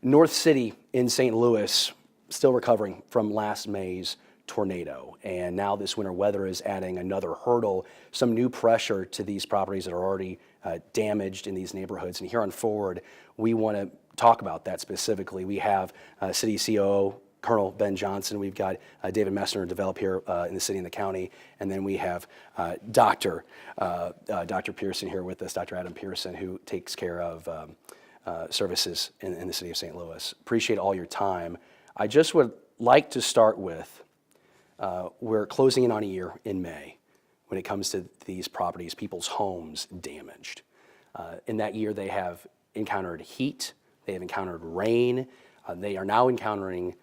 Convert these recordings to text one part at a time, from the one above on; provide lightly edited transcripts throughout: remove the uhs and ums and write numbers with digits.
North City in St. Louis, still recovering from last May's tornado. And now this winter weather is adding another hurdle, some new pressure to these properties that are already damaged in these neighborhoods. And here on Forward, we want to talk about that specifically. We have City COO Colonel Ben Johnson. We've got David Messner, develop here in the city and the county. And then we have Dr. Pearson here with us, Dr. Adam Pearson, who takes care of services in the city of St. Louis. Appreciate all your time. I just would like to start with, we're closing in on a year in May when it comes to these properties, people's homes damaged. In that year, they have encountered heat, they have encountered rain, they are now encountering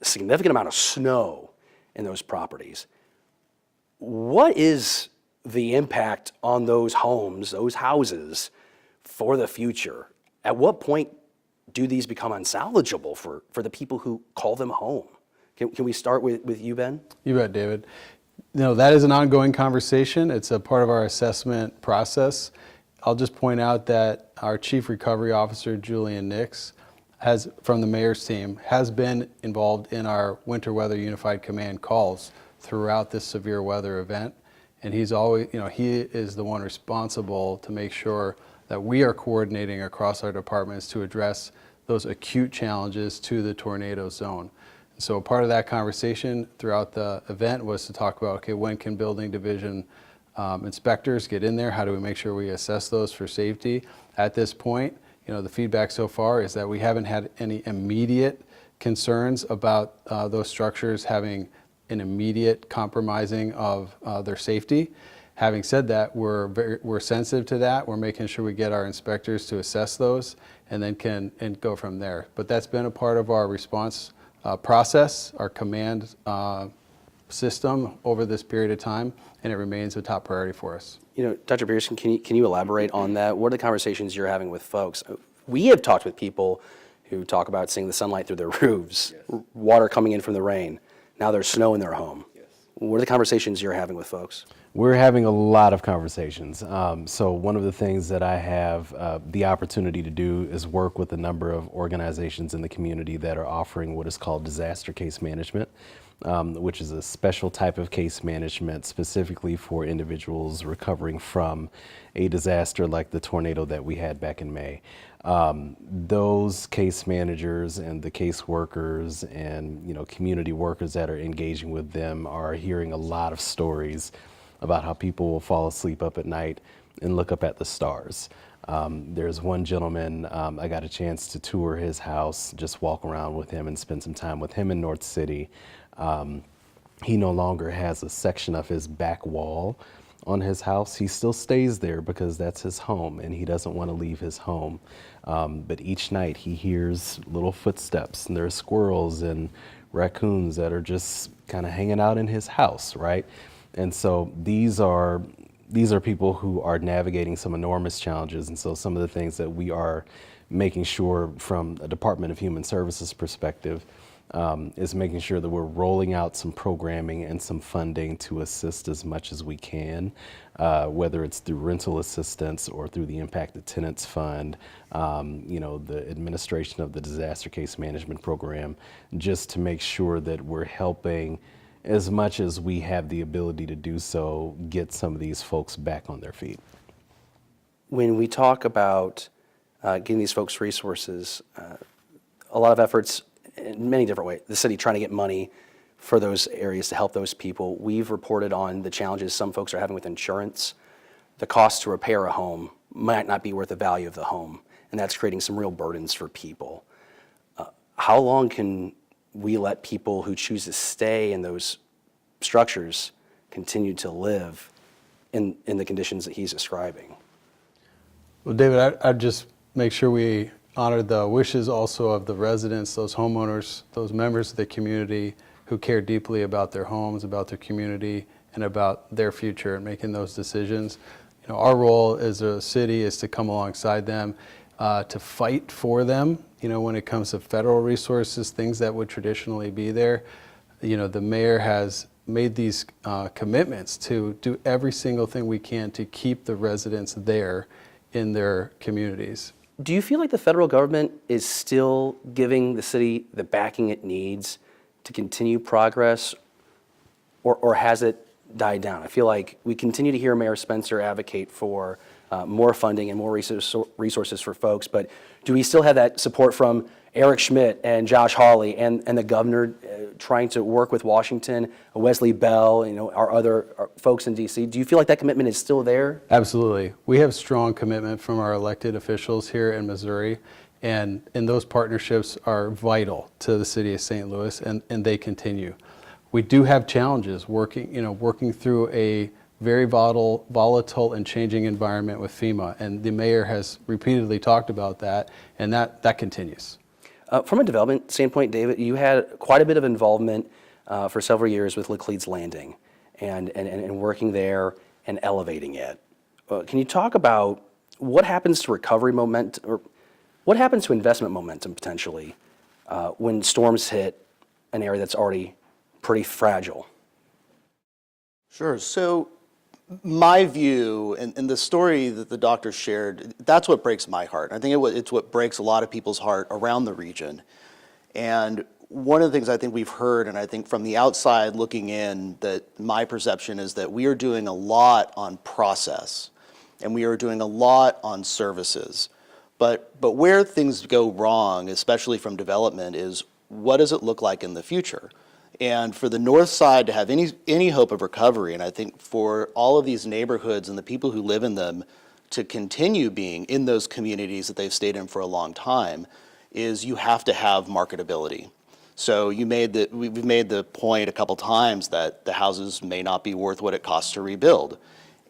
a significant amount of snow in those properties. What is the impact on those homes, those houses, for the future? At what point do these become unsalvageable for the people who call them home? Can we start with you, Ben? You bet, David. That is an ongoing conversation. It's a part of our assessment process. I'll just point out that our Chief Recovery Officer, Julian Nix, from the mayor's team, has been involved in our Winter Weather Unified Command calls throughout this severe weather event. And he's always, he is the one responsible to make sure that we are coordinating across our departments to address those acute challenges to the tornado zone. So part of that conversation throughout the event was to talk about, okay, when can building division inspectors get in there? How do we make sure we assess those for safety? At this point, the feedback so far is that we haven't had any immediate concerns about those structures having an immediate compromising of their safety. Having said that, we're sensitive to that. We're making sure we get our inspectors to assess those and then can go from there. But that's been a part of our response process, our command system over this period of time, and it remains a top priority for us. Dr. Pearson, can you elaborate on that? What are the conversations you're having with folks? We have talked with people who talk about seeing the sunlight through their roofs, yes, water coming in from the rain. Now there's snow in their home. Yes. What are the conversations you're having with folks? We're having a lot of conversations. So one of the things that I have the opportunity to do is work with a number of organizations in the community that are offering what is called disaster case management, which is a special type of case management specifically for individuals recovering from a disaster like the tornado that we had back in May. Those case managers and the case workers and community workers that are engaging with them are hearing a lot of stories about how people will fall asleep up at night and look up at the stars. There's one gentleman, I got a chance to tour his house, just walk around with him and spend some time with him in North City. He no longer has a section of his back wall on his house. He still stays there because that's his home and he doesn't want to leave his home. But each night he hears little footsteps and there are squirrels and raccoons that are just kind of hanging out in his house, right? And so these are people who are navigating some enormous challenges. And so some of the things that we are making sure from a Department of Human Services perspective is making sure that we're rolling out some programming and some funding to assist as much as we can, whether it's through rental assistance or through the Impacted Tenants Fund, the administration of the Disaster Case Management Program, just to make sure that we're helping as much as we have the ability to do so, get some of these folks back on their feet. When we talk about getting these folks resources, a lot of efforts in many different ways. The city trying to get money for those areas to help those people. We've reported on the challenges some folks are having with insurance. The cost to repair a home might not be worth the value of the home, and that's creating some real burdens for people. How long can we let people who choose to stay in those structures continue to live in the conditions that he's describing? Well, David, I'd just make sure we honor the wishes also of the residents, those homeowners, those members of the community who care deeply about their homes, about their community, and about their future and making those decisions. Our role as a city is to come alongside them, to fight for them. When it comes to federal resources, things that would traditionally be there, the mayor has made these commitments to do every single thing we can to keep the residents there in their communities. Do you feel like the federal government is still giving the city the backing it needs to continue progress, or has it died down? I feel like we continue to hear Mayor Spencer advocate for more funding and more resources for folks, but do we still have that support from Eric Schmidt and Josh Hawley and the governor trying to work with Washington, Wesley Bell, our folks in D.C.? Do you feel like that commitment is still there? Absolutely. We have strong commitment from our elected officials here in Missouri, and those partnerships are vital to the city of St. Louis, and they continue. We do have challenges working through a very volatile and changing environment with FEMA, and the mayor has repeatedly talked about that, and that continues. From a development standpoint, David, you had quite a bit of involvement for several years with Laclede's Landing and working there and elevating it. Can you talk about what happens to recovery momentum, or what happens to investment momentum potentially when storms hit an area that's already pretty fragile? Sure. So my view and the story that the doctor shared, that's what breaks my heart. I think it's what breaks a lot of people's heart around the region. And one of the things I think we've heard, and I think from the outside looking in, that my perception is that we are doing a lot on process and we are doing a lot on services. But where things go wrong, especially from development, is what does it look like in the future? And for the north side to have any hope of recovery, and I think for all of these neighborhoods and the people who live in them to continue being in those communities that they've stayed in for a long time, is you have to have marketability. So we've made the point a couple times that the houses may not be worth what it costs to rebuild.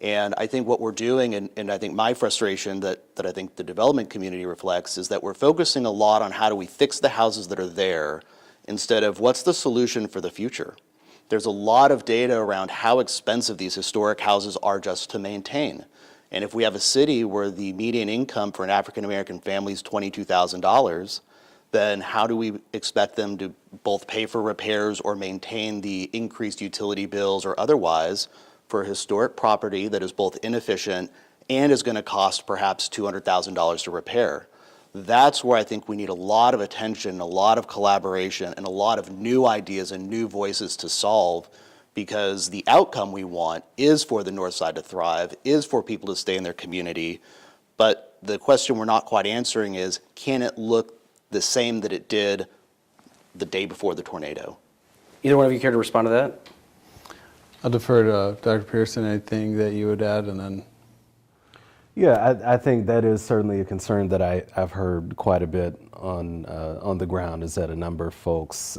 And I think what we're doing, and I think my frustration that I think the development community reflects, is that we're focusing a lot on how do we fix the houses that are there, instead of what's the solution for the future. There's a lot of data around how expensive these historic houses are just to maintain. And if we have a city where the median income for an African American family is $22,000, then how do we expect them to both pay for repairs or maintain the increased utility bills or otherwise for a historic property that is both inefficient and is going to cost perhaps $200,000 to repair? That's where I think we need a lot of attention, a lot of collaboration, and a lot of new ideas and new voices to solve, because the outcome we want is for the north side to thrive, is for people to stay in their community. But the question we're not quite answering is, can it look the same that it did the day before the tornado? Either one of you care to respond to that? I'll defer to Dr. Pearson, anything that you would add, and then. Yeah, I think that is certainly a concern that I've heard quite a bit on the ground, is that a number of folks,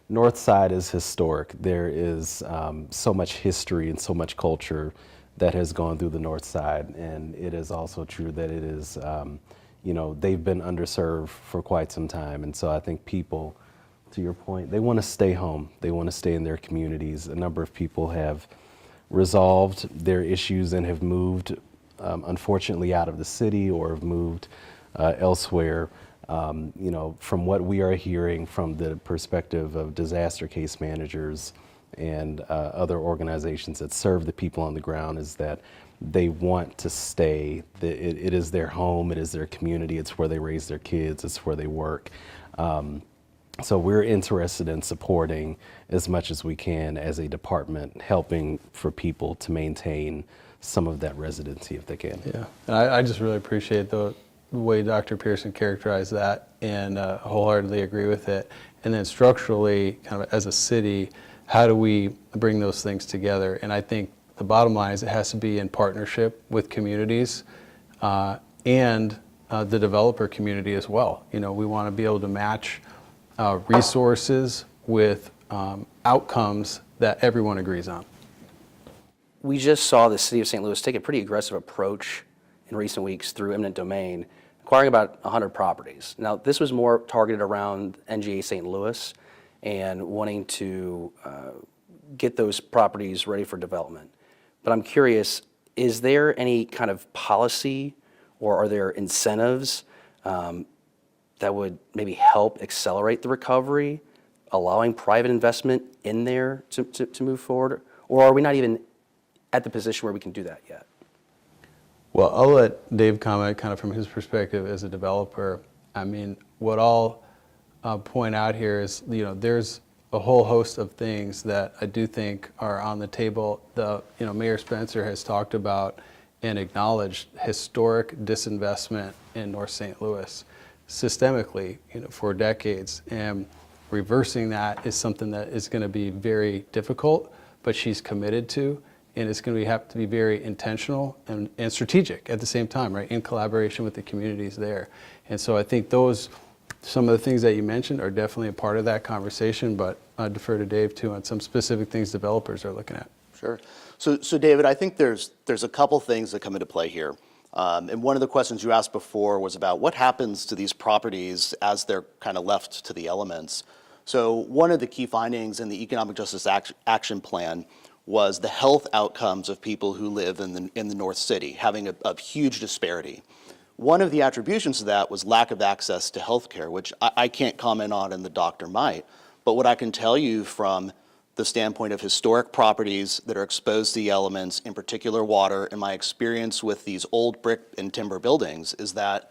North Side is historic. There is so much history and so much culture that has gone through the North Side, and it is also true that it is, they've been underserved for quite some time, and so I think people, to your point, they want to stay home. They want to stay in their communities. A number of people have resolved their issues and have moved, unfortunately, out of the city or have moved elsewhere. From what we are hearing from the perspective of disaster case managers and other organizations that serve the people on the ground, is that they want to stay. It is their home, it is their community, it's where they raise their kids, it's where they work. So we're interested in supporting as much as we can as a department, helping for people to maintain some of that residency if they can. Yeah, and I just really appreciate the way Dr. Pearson characterized that, and wholeheartedly agree with it. And then structurally, kind of as a city, how do we bring those things together? And I think the bottom line is it has to be in partnership with communities and the developer community as well. We want to be able to match resources with outcomes that everyone agrees on. We just saw the city of St. Louis take a pretty aggressive approach in recent weeks through eminent domain, acquiring about 100 properties. Now, this was more targeted around NGA St. Louis and wanting to get those properties ready for development. But I'm curious, is there any kind of policy or are there incentives that would maybe help accelerate the recovery, allowing private investment in there to move forward? Or are we not even at the position where we can do that yet? Well, I'll let Dave comment kind of from his perspective as a developer. I mean, what I'll point out here is, there's a whole host of things that I do think are on the table. Mayor Spencer has talked about and acknowledged historic disinvestment in North St. Louis systemically, for decades. And reversing that is something that is going to be very difficult, but she's committed to. And it's going to have to be very intentional and strategic at the same time, right? In collaboration with the communities there. And so I think some of the things that you mentioned are definitely a part of that conversation, but I defer to Dave too on some specific things developers are looking at. Sure. So David, I think there's a couple things that come into play here. And one of the questions you asked before was about what happens to these properties as they're kind of left to the elements. So one of the key findings in the Economic Justice Action Plan was the health outcomes of people who live in the North City, having a huge disparity. One of the attributions to that was lack of access to health care, which I can't comment on and the doctor might. But what I can tell you from the standpoint of historic properties that are exposed to the elements, in particular water, and my experience with these old brick and timber buildings is that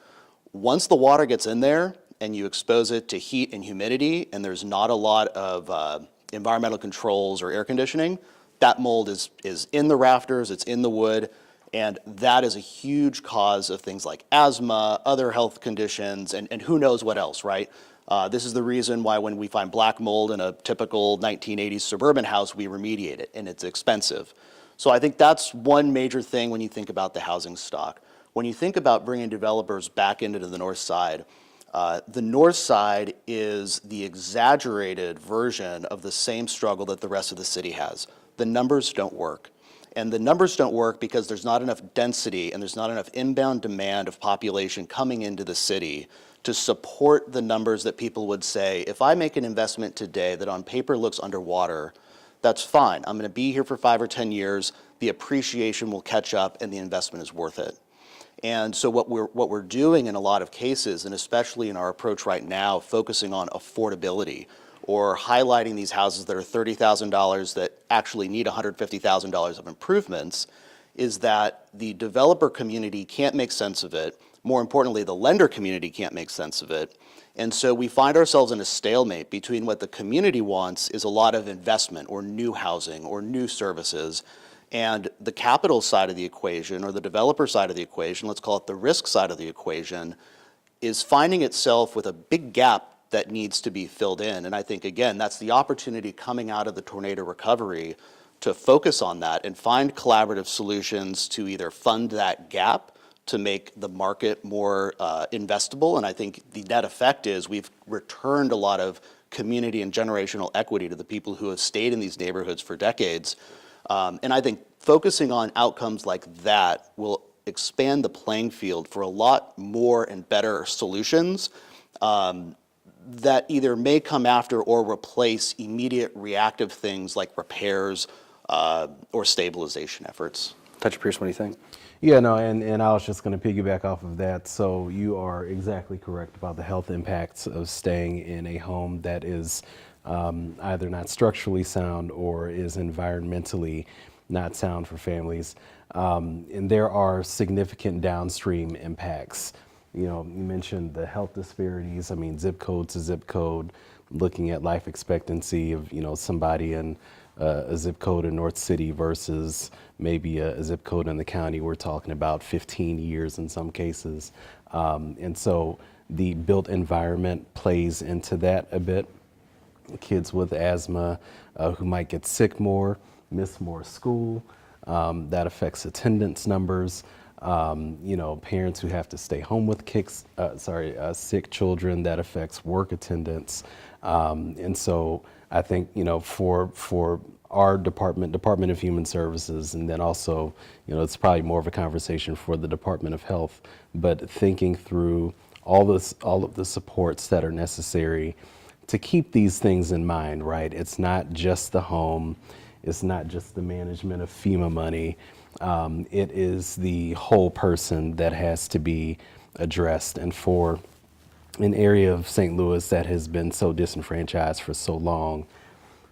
once the water gets in there and you expose it to heat and humidity, and there's not a lot of environmental controls or air conditioning, that mold is in the rafters, it's in the wood, and that is a huge cause of things like asthma, other health conditions, and who knows what else, right? This is the reason why when we find black mold in a typical 1980s suburban house, we remediate it, and it's expensive. So I think that's one major thing when you think about the housing stock. When you think about bringing developers back into the north side is the exaggerated version of the same struggle that the rest of the city has. The numbers don't work. And the numbers don't work because there's not enough density and there's not enough inbound demand of population coming into the city to support the numbers that people would say, if I make an investment today that on paper looks underwater, that's fine. I'm going to be here for 5 or 10 years. The appreciation will catch up and the investment is worth it. And so what we're doing in a lot of cases, and especially in our approach right now, focusing on affordability, or highlighting these houses that are $30,000 that actually need $150,000 of improvements, is that the developer community can't make sense of it. More importantly, the lender community can't make sense of it. And so we find ourselves in a stalemate between what the community wants is a lot of investment or new housing or new services, and the capital side of the equation or the developer side of the equation, let's call it the risk side of the equation, is finding itself with a big gap that needs to be filled in. And I think, again, that's the opportunity coming out of the tornado recovery to focus on that and find collaborative solutions to either fund that gap to make the market more investable. And I think the net effect is we've returned a lot of community and generational equity to the people who have stayed in these neighborhoods for decades. And I think focusing on outcomes like that will expand the playing field for a lot more and better solutions that either may come after or replace immediate reactive things like repairs or stabilization efforts. Dr. Pierce, what do you think? Yeah, no, and I was just going to piggyback off of that. So you are exactly correct about the health impacts of staying in a home that is either not structurally sound or is environmentally not sound for families. And there are significant downstream impacts. You mentioned the health disparities. I mean, zip code to zip code, looking at life expectancy of, somebody in a zip code in North City versus maybe a zip code in the county. We're talking about 15 years in some cases. And so the built environment plays into that a bit. Kids with asthma who might get sick more, miss more school, that affects attendance numbers. Parents who have to stay home with sick children, that affects work attendance. And so I think, for our Department of Human Services, and then also, it's probably more of a conversation for the Department of Health, but thinking through all of the supports that are necessary to keep these things in mind, right? It's not just the home, it's not just the management of FEMA money. It is the whole person that has to be addressed. And for an area of St. Louis that has been so disenfranchised for so long,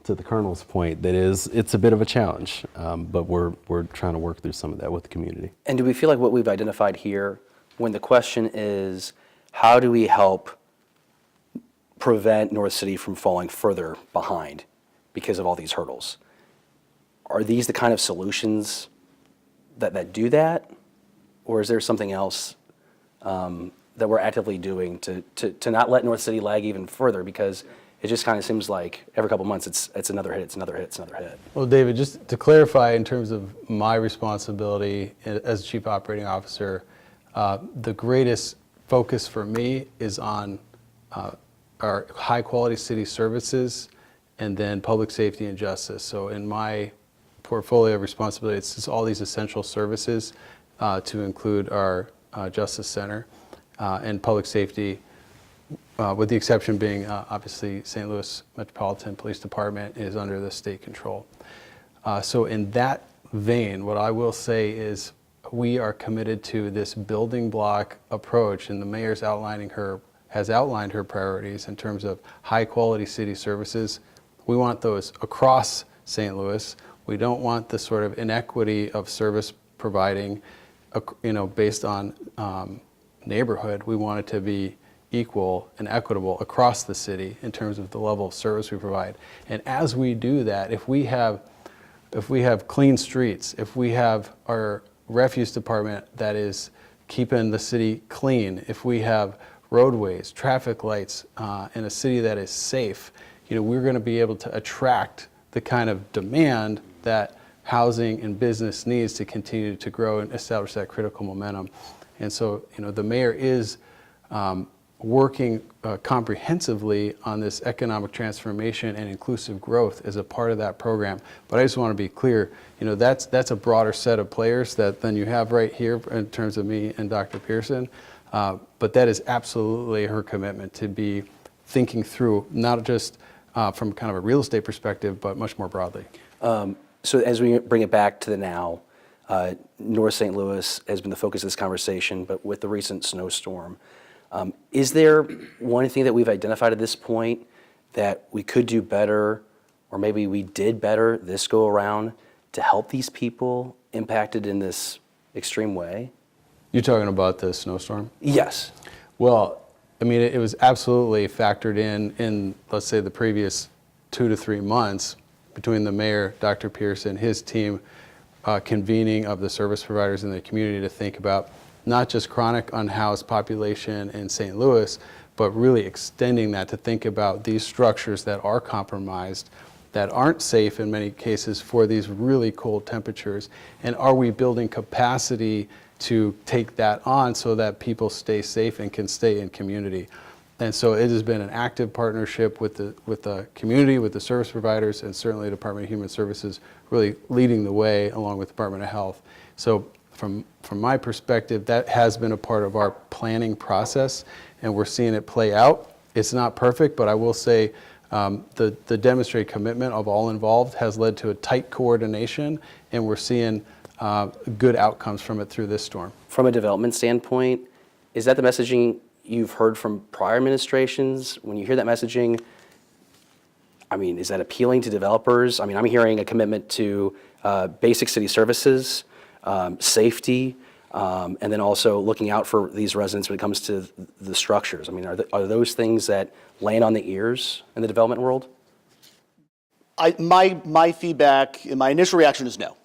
to the Colonel's point, it's a bit of a challenge, but we're trying to work through some of that with the community. And do we feel like what we've identified here, when the question is, how do we help prevent North City from falling further behind because of all these hurdles? Are these the kind of solutions that do that? Or is there something else that we're actively doing to not let North City lag even further? Because it just kind of seems like every couple months it's another hit, it's another hit, it's another hit. Well, David, just to clarify in terms of my responsibility as Chief Operating Officer, the greatest focus for me is on our high-quality city services and then public safety and justice. So in my portfolio of responsibility, it's just all these essential services to include our Justice Center and public safety, with the exception being obviously St. Louis Metropolitan Police Department is under the state control. So in that vein, what I will say is we are committed to this building block approach, and the mayor's has outlined her priorities in terms of high quality city services. We want those across St. Louis. We don't want the sort of inequity of service providing, based on neighborhood. We want it to be equal and equitable across the city in terms of the level of service we provide. And as we do that, if we have clean streets, if we have our refuse department that is keeping the city clean, if we have roadways, traffic lights in a city that is safe, we're going to be able to attract the kind of demand that housing and business needs to continue to grow and establish that critical momentum. And so, the mayor is working comprehensively on this economic transformation and inclusive growth as a part of that program. But I just want to be clear, that's a broader set of players than you have right here in terms of me and Dr. Pearson. But that is absolutely her commitment to be thinking through, not just from kind of a real estate perspective, but much more broadly. So as we bring it back to the now, North St. Louis has been the focus of this conversation, but with the recent snowstorm, is there one thing that we've identified at this point that we could do better, or maybe we did better this go around to help these people impacted in this extreme way? You're talking about the snowstorm? Yes. Well, I mean, it was absolutely factored in, let's say, the previous 2 to 3 months between the mayor, Dr. Pearson, his team, convening of the service providers in the community to think about not just chronic unhoused population in St. Louis, but really extending that to think about these structures that are compromised, that aren't safe in many cases for these really cold temperatures, and are we building capacity to take that on so that people stay safe and can stay in community. And so it has been an active partnership with the community, with the service providers, and certainly the Department of Human Services really leading the way along with the Department of Health. So from my perspective, that has been a part of our planning process, and we're seeing it play out. It's not perfect, but I will say the demonstrated commitment of all involved has led to a tight coordination, and we're seeing good outcomes from it through this storm. From a development standpoint, is that the messaging you've heard from prior administrations? When you hear that messaging, I mean, is that appealing to developers? I mean, I'm hearing a commitment to basic city services, safety, and then also looking out for these residents when it comes to the structures. I mean, are those things that land on the ears in the development world? My feedback, my initial reaction is no.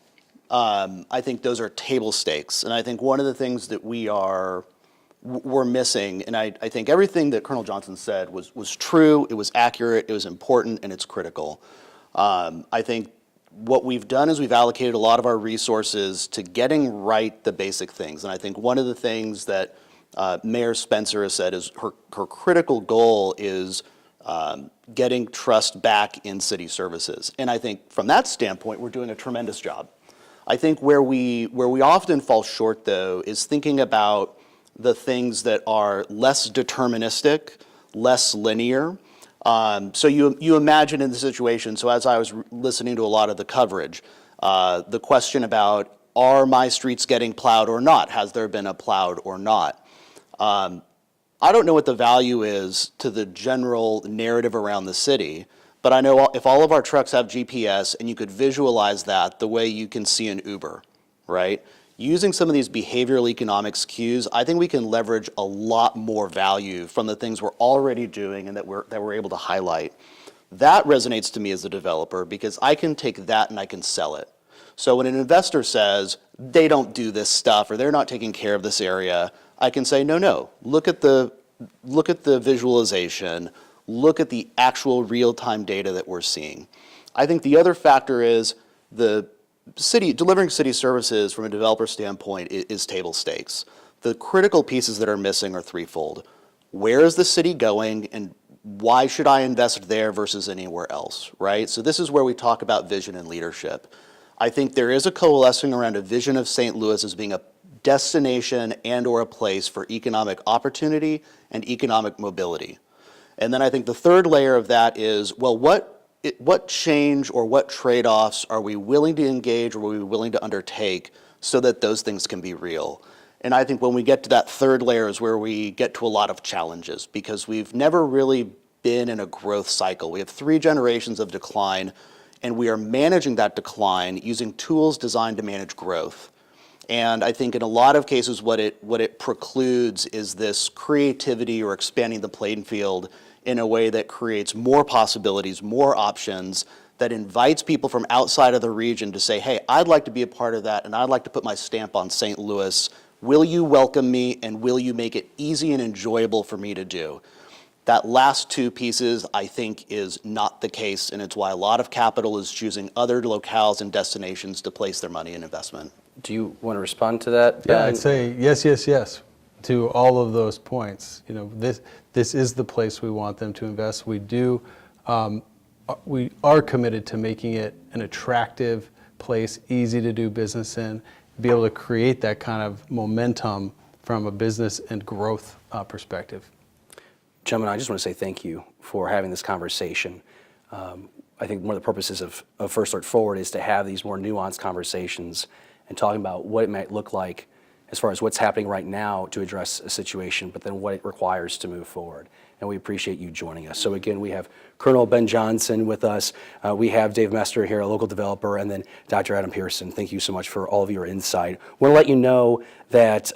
I think those are table stakes, and I think one of the things that we're missing, and I think everything that Colonel Johnson said was true, it was accurate, it was important, and it's critical. I think what we've done is we've allocated a lot of our resources to getting right the basic things, and I think one of the things that Mayor Spencer has said is her critical goal is getting trust back in city services, and I think from that standpoint, we're doing a tremendous job. I think where we often fall short, though, is thinking about the things that are less deterministic, less linear. So you imagine in the situation, so as I was listening to a lot of the coverage, the question about, are my streets getting plowed or not? Has there been a plowed or not? I don't know what the value is to the general narrative around the city, but I know if all of our trucks have GPS and you could visualize that the way you can see an Uber, right? Using some of these behavioral economics cues, I think we can leverage a lot more value from the things we're already doing and that we're able to highlight. That resonates to me as a developer because I can take that and I can sell it. So when an investor says they don't do this stuff or they're not taking care of this area, I can say, no, look at the visualization, look at the actual real-time data that we're seeing. I think the other factor is delivering city services from a developer standpoint is table stakes. The critical pieces that are missing are threefold. Where is the city going and why should I invest there versus anywhere else, right? So this is where we talk about vision and leadership. I think there is a coalescing around a vision of St. Louis as being a destination and or a place for economic opportunity and economic mobility. And then I think the third layer of that is, well, what change or what trade-offs are we willing to engage or are we willing to undertake so that those things can be real? And I think when we get to that third layer is where we get to a lot of challenges because we've never really been in a growth cycle. We have 3 generations of decline and we are managing that decline using tools designed to manage growth. And I think in a lot of cases what it precludes is this creativity or expanding the playing field in a way that creates more possibilities, more options, that invites people from outside of the region to say, hey, I'd like to be a part of that and I'd like to put my stamp on St. Louis. Will you welcome me and will you make it easy and enjoyable for me to do? That last 2 pieces, I think, is not the case, and it's why a lot of capital is choosing other locales and destinations to place their money and investment. Do you want to respond to that, Yeah, Ben? I'd say yes to all of those points. You know, this is the place we want them to invest. We are committed to making it an attractive place, easy to do business in, be able to create that kind of momentum from a business and growth perspective. Gentlemen, I just want to say thank you for having this conversation. I think one of the purposes of First Alert Forward is to have these more nuanced conversations and talking about what it might look like as far as what's happening right now to address a situation, but then what it requires to move forward. And we appreciate you joining us. So again, we have Colonel Ben Johnson with us. We have Dave Mester here, a local developer, and then Dr. Adam Pearson. Thank you so much for all of your insight. I want to let you know that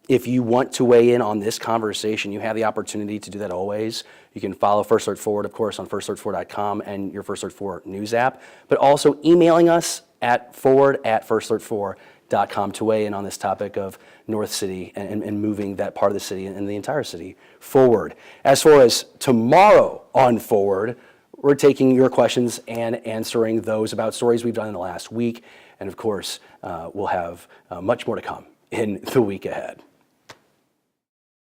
if you want to weigh in on this conversation, you have the opportunity to do that always. You can follow First Alert Forward, of course, on firstalertforward.com and your First Alert Forward news app, but also emailing us at forward@firstalertforward.com to weigh in on this topic of North City and moving that part of the city and the entire city forward. As far as tomorrow on Forward, we're taking your questions and answering those about stories we've done in the last week. And of course, we'll have much more to come in the week ahead.